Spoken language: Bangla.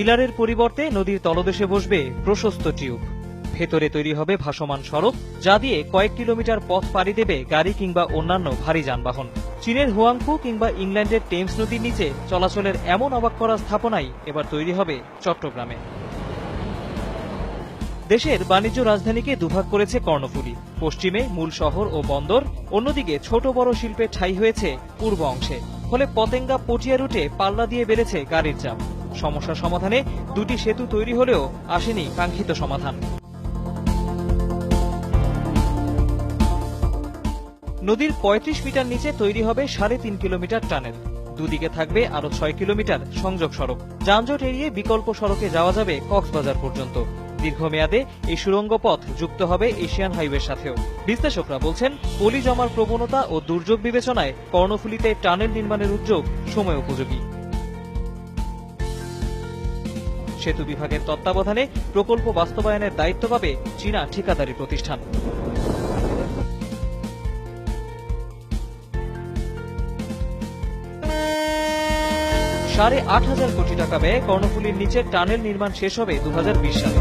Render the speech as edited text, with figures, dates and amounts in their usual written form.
পিলারের পরিবর্তে নদীর তলদেশে বসবে প্রশস্ত টিউব। ভেতরে তৈরি হবে ভাসমান সড়ক, যা দিয়ে কয়েক কিলোমিটার পথ পাড়ি দেবে গাড়ি কিংবা অন্যান্য ভারী যানবাহন। চীনের হুয়াংফু কিংবা ইংল্যান্ডের টেমস নদীর নিচে চলাচলের এমন অবাক করা স্থাপনাই এবার তৈরি হবে চট্টগ্রামে। দেশের বাণিজ্য রাজধানীকে দুভাগ করেছে কর্ণফুলী। পশ্চিমে মূল শহর ও বন্দর, অন্যদিকে ছোট বড় শিল্পের ঠাঁই হয়েছে পূর্ব অংশে। ফলে পতেঙ্গা পটিয়া রুটে পাল্লা দিয়ে বেড়েছে গাড়ির চাপ। সমস্যা সমাধানে দুটি সেতু তৈরি হলেও আসেনি কাঙ্ক্ষিত সমাধান। নদীর ৩৫ মিটার নিচে তৈরি হবে ৩.৫ কিলোমিটার টানেল। দুদিকে থাকবে আরো ৬ কিলোমিটার সংযোগ সড়ক। যানজট এড়িয়ে বিকল্প সড়কে যাওয়া যাবে কক্সবাজার পর্যন্ত। দীর্ঘমেয়াদে এই সুড়ঙ্গ পথ যুক্ত হবে এশিয়ান হাইওয়ের সাথেও। বিশ্লেষকরা বলছেন, পলি জমার প্রবণতা ও দুর্যোগ বিবেচনায় কর্ণফুলীতে টানেল নির্মাণের উদ্যোগ সময় উপযোগী। সেতু বিভাগের তত্ত্বাবধানে প্রকল্প বাস্তবায়নের দায়িত্ব পাবে চীনা ঠিকাদারি প্রতিষ্ঠান। ৮,৫০০ কোটি টাকা ব্যয়ে কর্ণফুলীর নিচে টানেল নির্মাণ শেষ হবে ২০২০ সালে।